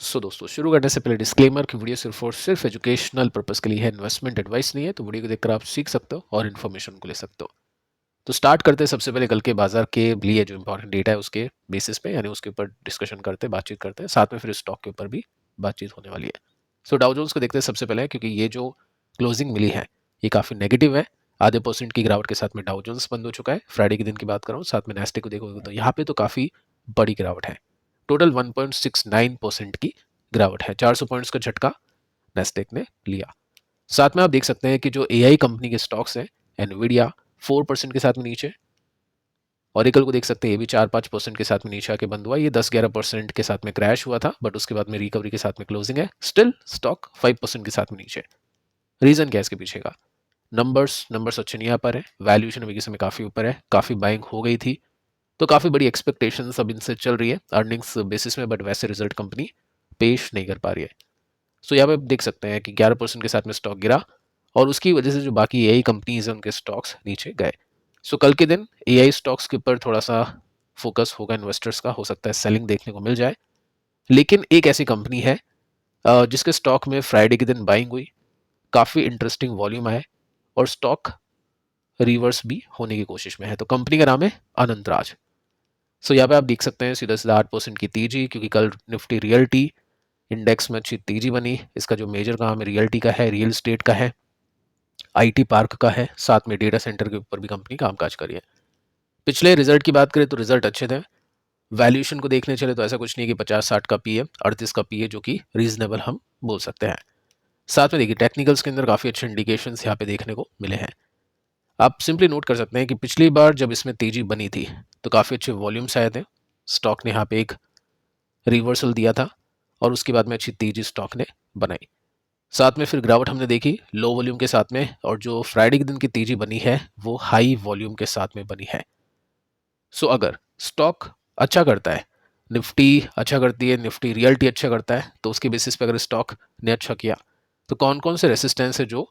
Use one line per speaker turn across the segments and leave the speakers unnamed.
दोस्तों शुरू करने से पहले डिस्क्लेमर कि वीडियो सिर्फ और सिर्फ एजुकेशनल पर्पस के लिए है, इन्वेस्टमेंट एडवाइस नहीं है। तो वीडियो को देखकर आप सीख सकते हो और इन्फॉर्मेशन को ले सकते हो। तो स्टार्ट करते हैं सबसे पहले कल के बाजार के लिए जो इंपॉर्टेंट डेटा है उसके बेसिस पे, यानी उसके ऊपर डिस्कशन करते हैं, बातचीत करते हैं, साथ में फिर स्टॉक के ऊपर भी बातचीत होने वाली है। डाउ जोन्स को देखते हैं सबसे पहले, क्योंकि ये जो क्लोजिंग मिली है ये काफ़ी नेगेटिव है। आधे % की गिरावट के साथ में डाउ जोन्स बंद हो चुका है। फ्राइडे के दिन की बात कर रहा हूँ, साथ में नेस्टे को देखोगे तो यहाँ पे तो काफ़ी बड़ी गिरावट है। टोटल 1.69% की गिरावट है। 400 पॉइंट्स का झटका नेस्टेक ने लिया। साथ में आप देख सकते हैं कि जो एआई कंपनी के स्टॉक्स हैं, एनवीडिया 4% के साथ में नीचे, ऑरिकल को देख सकते हैं, ये भी 4-5% के साथ में नीचे आके बंद हुआ। ये 10-11% के साथ में क्रैश हुआ था, बट उसके बाद में रिकवरी के साथ में क्लोजिंग है। स्टिल स्टॉक 5% के साथ में नीचे। रीजन क्या है इसके पीछे का? नंबर्स अच्छे नहीं आ पा रहे, वैल्यूएशन अभी के समय काफ़ी ऊपर है, काफ़ी बाइंग हो गई थी, तो काफ़ी बड़ी एक्सपेक्टेशंस अब इनसे चल रही है अर्निंग्स बेसिस में, बट वैसे रिजल्ट कंपनी पेश नहीं कर पा रही है। यहाँ पे आप देख सकते हैं कि 11% के साथ में स्टॉक गिरा और उसकी वजह से जो बाकी एआई कंपनीज हैं उनके स्टॉक्स नीचे गए। कल के दिन एआई स्टॉक्स के ऊपर थोड़ा सा फोकस होगा इन्वेस्टर्स का, हो सकता है सेलिंग देखने को मिल जाए। लेकिन एक ऐसी कंपनी है जिसके स्टॉक में फ्राइडे के दिन बाइंग हुई, काफ़ी इंटरेस्टिंग वॉल्यूम आए और स्टॉक रिवर्स भी होने की कोशिश में है। तो कंपनी का नाम है अनंतराज। यहाँ पे आप देख सकते हैं सीधा सीधा 8% की तेजी, क्योंकि कल निफ्टी रियल्टी इंडेक्स में अच्छी तेजी बनी। इसका जो मेजर काम है रियल्टी का है, रियल एस्टेट का है, आईटी पार्क का है, साथ में डेटा सेंटर के ऊपर भी कंपनी कामकाज कर रही है। पिछले रिजल्ट की बात करें तो रिजल्ट अच्छे थे। वैल्यूएशन को देखने चले तो ऐसा कुछ नहीं है कि 50-60 का पी है, 38 का पी है, जो कि रीजनेबल हम बोल सकते हैं। साथ में देखिए टेक्निकल्स के अंदर काफ़ी अच्छे इंडिकेशन यहाँ पे देखने को मिले हैं। आप सिंपली नोट कर सकते हैं कि पिछली बार जब इसमें तेजी बनी थी तो काफ़ी अच्छे वॉल्यूम्स आए थे, स्टॉक ने यहाँ पे एक रिवर्सल दिया था और उसके बाद में अच्छी तेजी स्टॉक ने बनाई। साथ में फिर गिरावट हमने देखी लो वॉल्यूम के साथ में, और जो फ्राइडे के दिन की तेजी बनी है वो हाई वॉल्यूम के साथ में बनी है। अगर स्टॉक अच्छा करता है, निफ्टी अच्छा करती है, निफ्टी रियल्टी अच्छा करता है, तो उसके बेसिस पे अगर स्टॉक ने अच्छा किया तो कौन कौन से रेसिस्टेंस है जो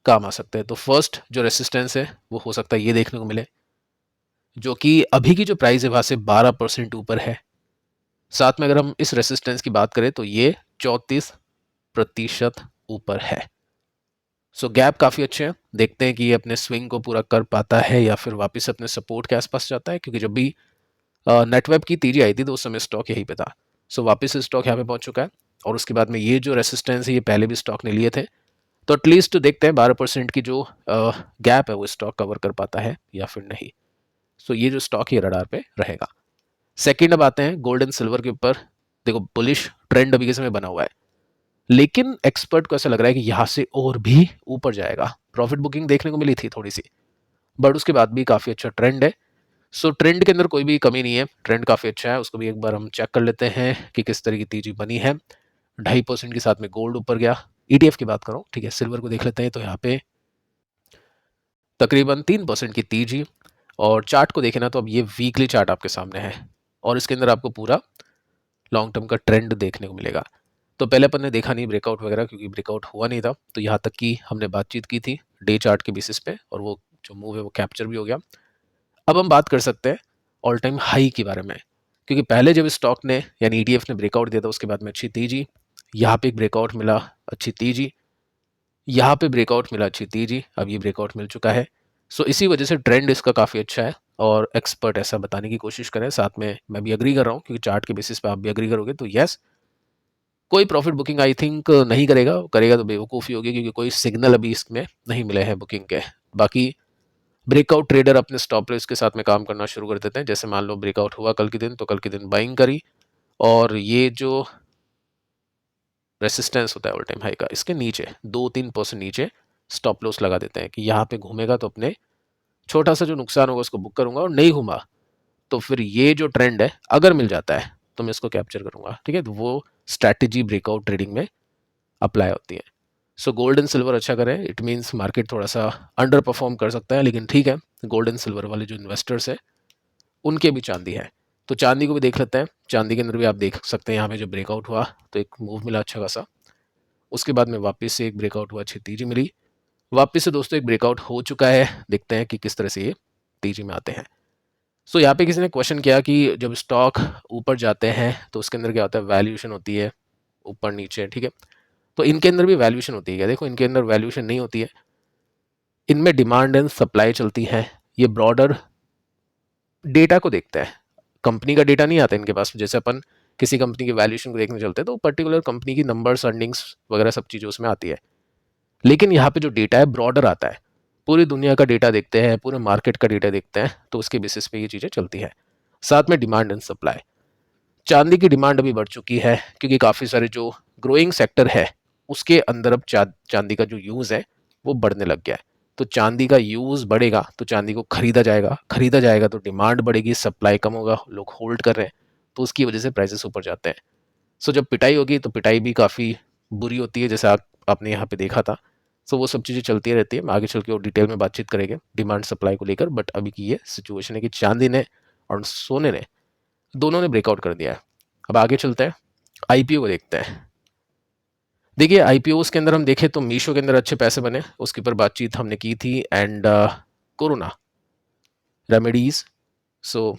काम आ सकते हैं। तो फर्स्ट जो रेसिस्टेंस है वो हो सकता है ये देखने को मिले, जो कि अभी की जो प्राइस है वहां से 12% ऊपर है। साथ में अगर हम इस रेसिस्टेंस की बात करें तो ये 34% ऊपर है। गैप काफ़ी अच्छे हैं, देखते हैं कि ये अपने स्विंग को पूरा कर पाता है या फिर वापस अपने सपोर्ट के आसपास जाता है, क्योंकि जब भी नेटवेब की तेजी आई थी तो उस समय स्टॉक यहीं पे था। वापस स्टॉक यहाँ पे पहुंच चुका है और उसके बाद में ये जो रेसिस्टेंस है ये पहले भी स्टॉक ने लिए थे। तो एटलीस्ट देखते हैं 12% की जो गैप है वो स्टॉक कवर कर पाता है या फिर नहीं। ये जो स्टॉक ये रडार पे रहेगा। सेकंड अब आते हैं गोल्ड एंड सिल्वर के ऊपर। देखो बुलिश ट्रेंड अभी के समय बना हुआ है, लेकिन एक्सपर्ट को ऐसा लग रहा है कि यहाँ से और भी ऊपर जाएगा। प्रॉफिट बुकिंग देखने को मिली थी थोड़ी सी, बट उसके बाद भी काफ़ी अच्छा ट्रेंड है। ट्रेंड के अंदर कोई भी कमी नहीं है, ट्रेंड काफ़ी अच्छा है। उसको भी एक बार हम चेक कर लेते हैं कि किस तरह की तेजी बनी है। 2.5% के साथ में गोल्ड ऊपर गया। ईटीएफ की बात करो, ठीक है, सिल्वर को देख लेते हैं। तो यहाँ पे तकरीबन 3% की तेजी, और चार्ट को देखें ना तो अब ये वीकली चार्ट आपके सामने है और इसके अंदर आपको पूरा लॉन्ग टर्म का ट्रेंड देखने को मिलेगा। तो पहले अपन ने देखा नहीं ब्रेकआउट वगैरह, क्योंकि ब्रेकआउट हुआ नहीं था। तो यहाँ तक कि हमने बातचीत की थी डे चार्ट के बेसिस पे और वो जो मूव है वो कैप्चर भी हो गया। अब हम बात कर सकते हैं ऑल टाइम हाई के बारे में, क्योंकि पहले जब स्टॉक ने यानी ईटीएफ ने ब्रेकआउट दिया था उसके बाद में अच्छी तेजी, यहाँ पे एक ब्रेकआउट मिला अच्छी तेजी, यहाँ पे ब्रेकआउट मिला अच्छी तेजी, अब ये ब्रेकआउट मिल चुका है। इसी वजह से ट्रेंड इसका काफ़ी अच्छा है और एक्सपर्ट ऐसा बताने की कोशिश करें। साथ में मैं भी अग्री कर रहा हूँ, क्योंकि चार्ट के बेसिस पे आप भी अग्री करोगे तो यस, कोई प्रॉफिट बुकिंग आई थिंक नहीं करेगा, करेगा तो बेवकूफ़ी होगी, क्योंकि कोई सिग्नल अभी इसमें नहीं मिले हैं बुकिंग के। बाकी ब्रेकआउट ट्रेडर अपने स्टॉप लॉस के साथ में काम करना शुरू कर देते हैं। जैसे मान लो ब्रेकआउट हुआ कल के दिन, तो कल के दिन बाइंग करी और ये जो रेसिस्टेंस होता है ऑल टाइम हाई का, इसके नीचे 2-3% नीचे स्टॉप लॉस लगा देते हैं कि यहाँ पे घूमेगा तो अपने छोटा सा जो नुकसान होगा उसको बुक करूंगा, और नहीं घूमा तो फिर ये जो ट्रेंड है अगर मिल जाता है तो मैं इसको कैप्चर करूंगा। ठीक है, तो वो स्ट्रैटेजी ब्रेकआउट ट्रेडिंग में अप्लाई होती है। गोल्ड एंड सिल्वर अच्छा करें, इट मीन्स मार्केट थोड़ा सा अंडर परफॉर्म कर सकता है, लेकिन ठीक है, गोल्ड एंड सिल्वर वाले जो इन्वेस्टर्स है उनके भी चांदी है। तो चांदी को भी देख लेते हैं। चांदी के अंदर भी आप देख सकते हैं यहाँ पे जो ब्रेकआउट हुआ तो एक मूव मिला अच्छा खासा, उसके बाद में वापस से एक ब्रेकआउट हुआ, अच्छी तेजी मिली, वापस से दोस्तों एक ब्रेकआउट हो चुका है। देखते हैं कि किस तरह से ये तेजी में आते हैं। यहाँ पे किसी ने क्वेश्चन किया कि जब स्टॉक ऊपर जाते हैं तो उसके अंदर क्या होता है, वैल्यूएशन होती है, ऊपर नीचे, ठीक है। तो इनके अंदर भी वैल्यूएशन होती है क्या? देखो इनके अंदर वैल्यूएशन नहीं होती है, इनमें डिमांड एंड सप्लाई चलती है। ये ब्रॉडर डेटा को देखता है, कंपनी का डेटा नहीं आता इनके पास। जैसे अपन किसी कंपनी की वैल्यूएशन को देखने चलते हैं तो पर्टिकुलर कंपनी की नंबर्स, अर्निंग्स वगैरह सब चीज़ें उसमें आती है। लेकिन यहाँ पे जो डेटा है ब्रॉडर आता है, पूरी दुनिया का डेटा देखते हैं, पूरे मार्केट का डेटा देखते हैं, तो उसके बेसिस पे ये चीज़ें चलती है। साथ में डिमांड एंड सप्लाई, चांदी की डिमांड अभी बढ़ चुकी है क्योंकि काफ़ी सारे जो ग्रोइंग सेक्टर है उसके अंदर अब चांदी का जो यूज़ है वो बढ़ने लग गया है। तो चांदी का यूज़ बढ़ेगा तो चांदी को खरीदा जाएगा तो डिमांड बढ़ेगी, सप्लाई कम होगा, लोग होल्ड कर रहे हैं, तो उसकी वजह से प्राइसेस ऊपर जाते हैं। सो जब पिटाई होगी तो पिटाई भी काफ़ी बुरी होती है, जैसे आपने यहाँ पे देखा था। सो वो सब चीज़ें चलती रहती है, आगे चल के और डिटेल में बातचीत करेंगे डिमांड सप्लाई को लेकर। बट अभी की ये सिचुएशन है कि चांदी ने और सोने ने दोनों ने ब्रेकआउट कर दिया है। अब आगे चलते हैं, आईपीओ को देखते हैं। देखिए आईपीओ के अंदर हम देखें तो मीशो के अंदर अच्छे पैसे बने, उसके ऊपर बातचीत हमने की थी। एंड कोरोना रेमेडीज, सो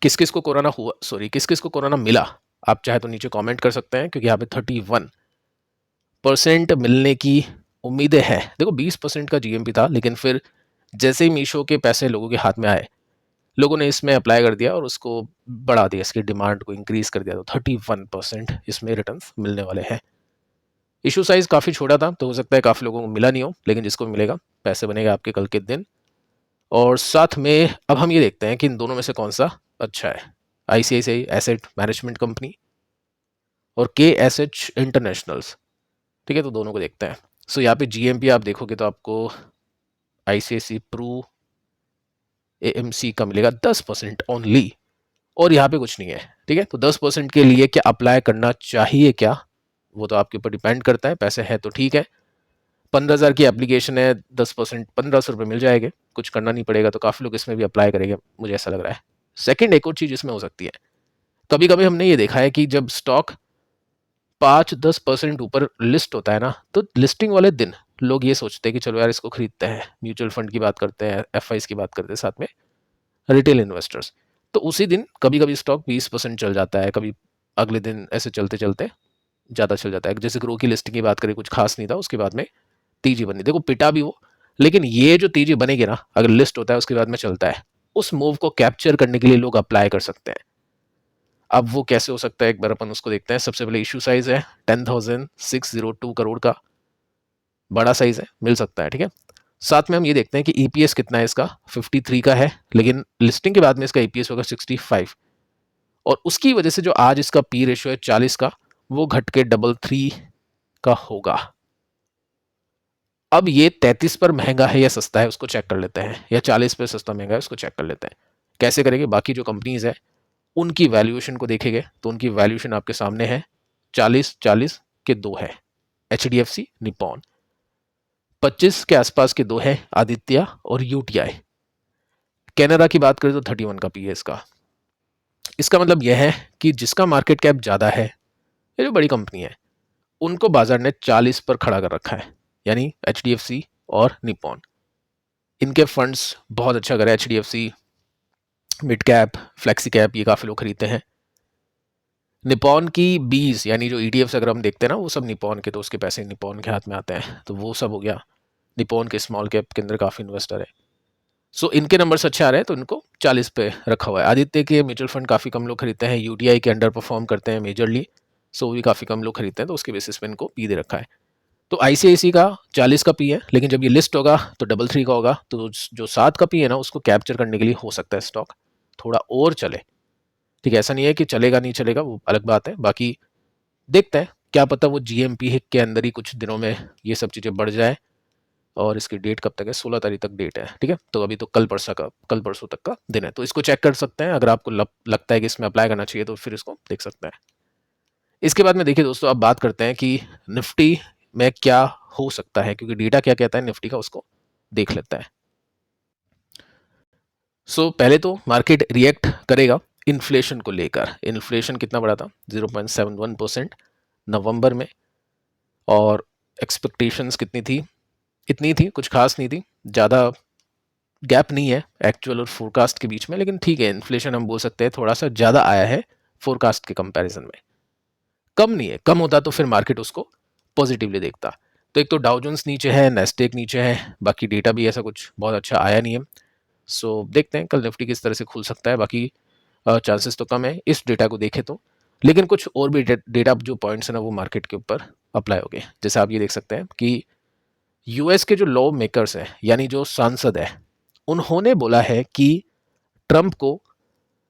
किस किस को कोरोना हुआ, सॉरी किस किस को कोरोना मिला, आप चाहे तो नीचे कमेंट कर सकते हैं, क्योंकि यहाँ पे 31% मिलने की उम्मीदें हैं। देखो 20% का जीएमपी था, लेकिन फिर जैसे ही मीशो के पैसे लोगों के हाथ में आए, लोगों ने इसमें अप्लाई कर दिया और उसको बढ़ा दिया, इसकी डिमांड को इंक्रीज कर दिया। तो 31% इसमें रिटर्न्स मिलने वाले हैं। इशू साइज काफ़ी छोटा था, तो हो सकता है काफ़ी लोगों को मिला नहीं हो, लेकिन जिसको मिलेगा पैसे बनेगा आपके कल के दिन। और साथ में अब हम ये देखते हैं कि इन दोनों में से कौन सा अच्छा है। आईसीआईसीआई एसेट मैनेजमेंट कंपनी और KSH इंटरनेशनल्स, ठीक है, तो दोनों को देखते हैं। सो यहाँ पे जीएमपी आप देखोगे तो आपको आईसीआईसी प्रू AMC का मिलेगा 10% ओनली, और यहाँ पे कुछ नहीं है, ठीक है। तो 10% के लिए क्या अप्लाई करना चाहिए क्या, वो तो आपके ऊपर डिपेंड करता है। पैसे है तो ठीक है, 15,000 की एप्लीकेशन है, 10% 1,500 रुपये मिल जाएंगे, कुछ करना नहीं पड़ेगा, तो काफ़ी लोग इसमें भी अप्लाई करेंगे, मुझे ऐसा लग रहा है। सेकंड एक और चीज़ इसमें हो सकती है, कभी कभी हमने ये देखा है कि जब स्टॉक 5-10% ऊपर लिस्ट होता है ना, तो लिस्टिंग वाले दिन लोग ये सोचते हैं कि चलो यार इसको खरीदते हैं। म्यूचुअल फंड की बात करते हैं, FIs की बात करते हैं, साथ में रिटेल इन्वेस्टर्स। तो उसी दिन कभी कभी स्टॉक 20% चल जाता है, कभी अगले दिन ऐसे चलते चलते ज़्यादा चल जाता है। जैसे ग्रो की लिस्टिंग की बात करें, कुछ खास नहीं था, उसके बाद में तीजी बनी, देखो पिटा भी वो, लेकिन ये जो तीजी बनेगी ना, अगर लिस्ट होता है उसके बाद में चलता है, उस मूव को कैप्चर करने के लिए लोग अप्लाई कर सकते हैं। अब वो कैसे हो सकता है, एक बार अपन उसको देखते हैं। सबसे पहले इशू साइज है 10,602 करोड़ का, बड़ा साइज है, मिल सकता है, ठीक है। साथ में हम ये देखते हैं कि EPS कितना है इसका, 53 का है, लेकिन लिस्टिंग के बाद में इसका EPS होगा 65, और उसकी वजह से जो आज इसका P रेशियो है 40 का, वो घट के 33 का होगा। अब ये 33 पर महंगा है या सस्ता है उसको चेक कर लेते हैं, या 40 पर सस्ता महंगा है उसको चेक कर लेते हैं। कैसे करेंगे, बाकी जो कंपनीज है उनकी वैल्यूएशन को देखेंगे, तो उनकी वैल्यूएशन आपके सामने है, 40-40 के दो है HDFC निपॉन, 25 के आसपास के दो है आदित्य और UTI। कैनरा की बात करें तो 31 का पी है इसका। इसका मतलब यह है कि जिसका मार्केट कैप ज़्यादा है, ये जो बड़ी कंपनी है, उनको बाजार ने 40 पर खड़ा कर रखा है, यानी HDFC और निपॉन। इनके फंड्स बहुत अच्छा करे, HDFC mid cap, flexi cap, ये काफ़ी लोग खरीदते हैं। निपॉन की 20 यानी जो ETFs अगर हम देखते हैं ना, वो सब निपॉन के, तो उसके पैसे निपॉन के हाथ में आते हैं, तो वो सब हो गया। निपॉन के स्मॉल कैप के अंदर काफ़ी इन्वेस्टर है, सो इनके नंबर्स अच्छे आ रहे हैं, तो इनको 40 पे रखा हुआ है। आदित्य के म्यूचुअल फंड काफ़ी कम लोग खरीदते हैं, UTI के अंडर परफॉर्म करते हैं मेजरली, सो वो भी काफ़ी कम लोग खरीदते हैं, तो उसके बेसिस पे इनको पी दे रखा है। तो ICICI का 40 का पी है, लेकिन जब ये लिस्ट होगा तो 33 का होगा, तो जो 7 का पी है ना, उसको कैप्चर करने के लिए हो सकता है स्टॉक थोड़ा और चले, ठीक है। ऐसा नहीं है कि चलेगा नहीं चलेगा, वो अलग बात है। बाकी देखते हैं, क्या पता वो GMP के अंदर ही कुछ दिनों में ये सब चीज़ें बढ़ जाए। और इसकी डेट कब तक है, 16 तारीख तक डेट है, ठीक है। तो अभी तो कल परसों तक का दिन है, तो इसको चेक कर सकते हैं। अगर आपको लगता है कि इसमें अप्लाई करना चाहिए तो फिर इसको देख सकते हैं। इसके बाद में देखिए दोस्तों, अब बात करते हैं कि निफ्टी में क्या हो सकता है, क्योंकि डेटा क्या कहता है निफ्टी का, उसको देख लेता है। सो पहले तो मार्केट रिएक्ट करेगा इन्फ्लेशन को लेकर। इन्फ्लेशन कितना बढ़ा था, 0.71% नवंबर में, और एक्सपेक्टेशंस कितनी थी, इतनी थी, कुछ खास नहीं थी, ज़्यादा गैप नहीं है एक्चुअल और फोरकास्ट के बीच में, लेकिन ठीक है, इन्फ्लेशन हम बोल सकते हैं थोड़ा सा ज़्यादा आया है फोरकास्ट के कंपैरिजन में। कम नहीं है, कम होता तो फिर मार्केट उसको पॉजिटिवली देखता। तो एक तो डाउ जोन्स नीचे है, नेस्टेक नीचे है, बाकी डेटा भी ऐसा कुछ बहुत अच्छा आया नहीं है। सो देखते हैं कल निफ्टी किस तरह से खुल सकता है। बाकी चांसेस तो कम है इस डेटा को देखें तो, लेकिन कुछ और भी डेटा जो पॉइंट्स है ना वो मार्केट के ऊपर अप्लाई हो गए। जैसे आप ये देख सकते हैं कि यूएस के जो लॉ मेकर्स हैं यानी जो सांसद है, उन्होंने बोला है कि ट्रंप को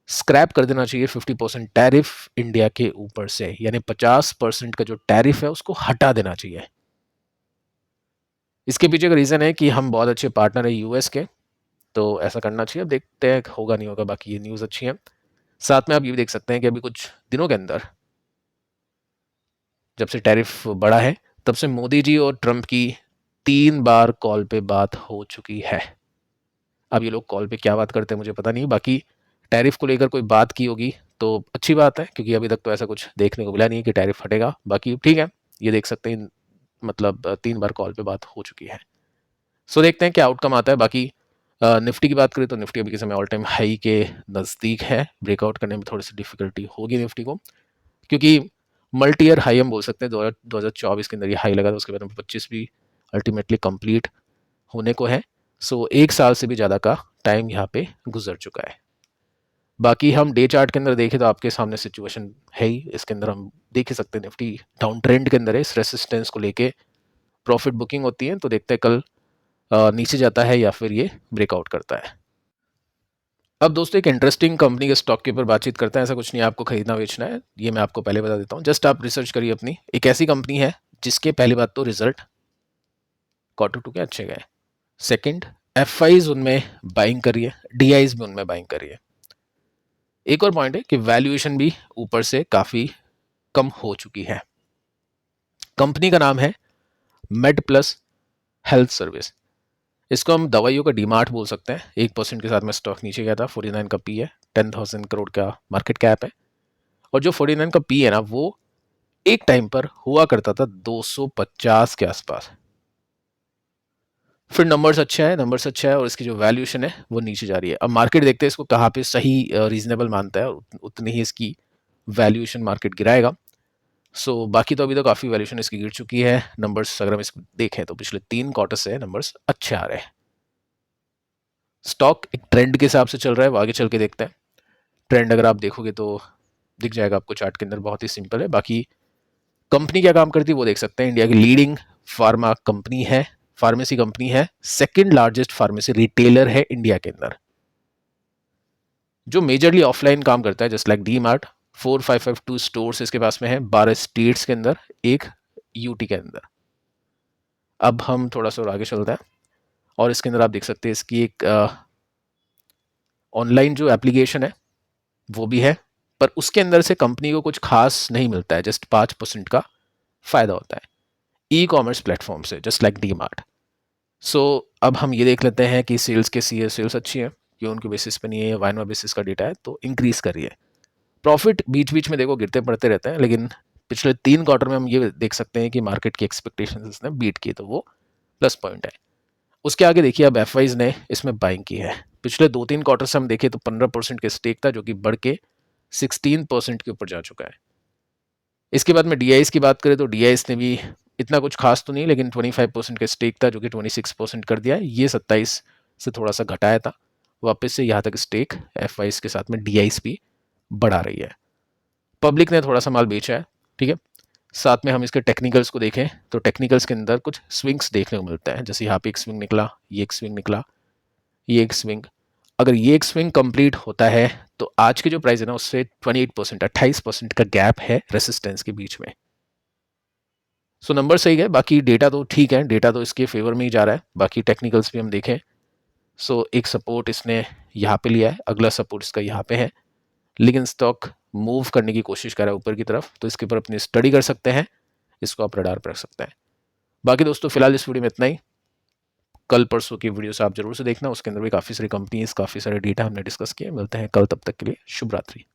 स्क्रैप कर देना चाहिए 50% टैरिफ इंडिया के ऊपर से, यानी 50% का जो टैरिफ है उसको हटा देना चाहिए। इसके पीछे का रीज़न है कि हम बहुत अच्छे पार्टनर है यूएस के, तो ऐसा करना चाहिए। अब देखते हैं होगा नहीं होगा, बाकी ये न्यूज़ अच्छी है। साथ में आप ये भी देख सकते हैं कि अभी कुछ दिनों के अंदर जब से टैरिफ बढ़ा है तब से मोदी जी और ट्रंप की 3 बार कॉल पे बात हो चुकी है। अब ये लोग कॉल पे क्या बात करते हैं मुझे पता नहीं, बाकी टैरिफ को लेकर कोई बात की होगी तो अच्छी बात है, क्योंकि अभी तक तो ऐसा कुछ देखने को मिला नहीं कि टैरिफ हटेगा। बाकी ठीक है, ये देख सकते हैं मतलब 3 बार कॉल पे बात हो चुकी है। सो देखते हैं क्या आउटकम आता है। बाकी निफ्टी की बात करें तो निफ्टी अभी के समय ऑल टाइम हाई के नज़दीक है, ब्रेकआउट करने में थोड़ी सी डिफिकल्टी होगी निफ्टी को, क्योंकि मल्टी ईयर हाई हम बोल सकते हैं 2024 के अंदर ये हाई लगा था, उसके बाद में 25 भी अल्टीमेटली कंप्लीट होने को है। सो 1 साल से भी ज़्यादा का टाइम यहाँ पे गुजर चुका है। बाकी हम डे चार्ट के अंदर देखें तो आपके सामने सिचुएशन है ही, इसके अंदर हम देख ही सकते हैं निफ्टी डाउन ट्रेंड के अंदर है, इस रेसिस्टेंस को लेके प्रॉफिट बुकिंग होती है। तो देखते हैं कल नीचे जाता है या फिर ये ब्रेकआउट करता है। अब दोस्तों एक इंटरेस्टिंग कंपनी के स्टॉक के ऊपर बातचीत करते हैं। ऐसा कुछ नहीं आपको खरीदना बेचना है, ये मैं आपको पहले बता देता हूँ, जस्ट आप रिसर्च करिए अपनी। एक ऐसी कंपनी है जिसके पहली बात तो रिजल्ट Q2 के अच्छे गए, सेकंड एफआईज उनमें बाइंग करिए, डीआईज भी उनमें बाइंग करिए। एक और पॉइंट है कि वैल्यूएशन भी ऊपर से काफ़ी कम हो चुकी है। कंपनी का नाम है मेड प्लस हेल्थ सर्विस, इसको हम दवाइयों का डीमार्ट बोल सकते हैं। 1% के साथ में स्टॉक नीचे गया था, 49 का पी है, 10,000 करोड़ का मार्केट कैप है, और जो 49 का पी है ना वो एक टाइम पर हुआ करता था 250 के आसपास। फिर नंबर्स अच्छा है और इसकी जो वैल्यूएशन है वो नीचे जा रही है। अब मार्केट देखते हैं इसको कहाँ पे सही रीजनेबल मानता है, उतनी ही इसकी वैल्यूएशन मार्केट गिराएगा। सो बाकी तो अभी तो काफ़ी वैल्यूएशन इसकी गिर चुकी है। नंबर्स अगर हम इसको देखें तो पिछले 3 क्वार्टर से नंबर्स अच्छे आ रहे हैं। स्टॉक एक ट्रेंड के हिसाब से चल रहा है, वो आगे चल के देखते हैं। ट्रेंड अगर आप देखोगे तो दिख जाएगा आपको चार्ट के अंदर, बहुत ही सिंपल है। बाकी कंपनी क्या काम करती है वो देख सकते हैं। इंडिया की लीडिंग फार्मा कंपनी है, फार्मेसी कंपनी है, सेकंड लार्जेस्ट फार्मेसी रिटेलर है इंडिया के अंदर, जो मेजरली ऑफलाइन काम करता है, just like D mart. 4552 stores इसके पास में है, 12 स्टेट्स के अंदर, एक यूटी के अंदर। अब हम थोड़ा सा और आगे चलते हैं और इसके अंदर आप देख सकते हैं इसकी एक ऑनलाइन जो एप्लीकेशन है वो भी है, पर उसके अंदर से कंपनी को कुछ खास नहीं मिलता है, जस्ट 5% का फायदा होता है ई कॉमर्स प्लेटफॉर्म से, जस्ट लाइक डी मार्ट। सो अब हम ये देख लेते हैं कि सेल्स कैसी है। सेल्स अच्छी है, ये उनके बेसिस पे नहीं है, वाइनवा बेसिस का डेटा है, तो इंक्रीज करिए। प्रॉफिट बीच बीच में देखो गिरते पड़ते रहते हैं, लेकिन पिछले 3 क्वार्टर में हम ये देख सकते हैं कि मार्केट की एक्सपेक्टेशंस इसने बीट की, तो वो प्लस पॉइंट है। उसके आगे देखिए अब एफआईज ने इसमें बाइंग की है। पिछले 2-3 क्वार्टर से हम देखें तो 15% के स्टेक था, जो कि बढ़ के 16% के ऊपर जा चुका है। इसके बाद में डीआईएस की बात करें तो डीआईएस ने भी इतना कुछ खास तो नहीं, लेकिन 25% का स्टेक था जो कि 26% कर दिया है। ये 27 से थोड़ा सा घटाया था, वापस से यहाँ तक स्टेक एफआईएस के साथ में डीआईएस भी बढ़ा रही है। पब्लिक ने थोड़ा सा माल बेचा है, ठीक है। साथ में हम इसके टेक्निकल्स को देखें तो टेक्निकल्स के अंदर कुछ स्विंग्स देखने को मिलता है, जैसे यहाँ पे एक स्विंग निकला, ये एक स्विंग निकला, ये एक स्विंग। अगर ये एक स्विंग कंप्लीट होता है तो आज की जो प्राइस है ना उससे 28% का गैप है रेसिस्टेंस के बीच में। सो नंबर सही है, बाकी डेटा तो ठीक है, डेटा तो इसके फेवर में ही जा रहा है। बाकी टेक्निकल्स भी हम देखें, सो एक सपोर्ट इसने यहाँ पे लिया है, अगला सपोर्ट इसका यहाँ पे है, लेकिन स्टॉक मूव करने की कोशिश कर रहा है ऊपर की तरफ, तो इसके ऊपर अपनी स्टडी कर सकते हैं, इसको आप रडार पर रख सकते हैं। बाकी दोस्तों फिलहाल इस वीडियो में इतना ही। कल परसों की वीडियोस आप जरूर से देखना, उसके अंदर भी काफ़ी सारी कंपनीज, काफ़ी सारे डेटा हमने डिस्कस किए। मिलते हैं कल, तब तक के लिए शुभ रात्रि।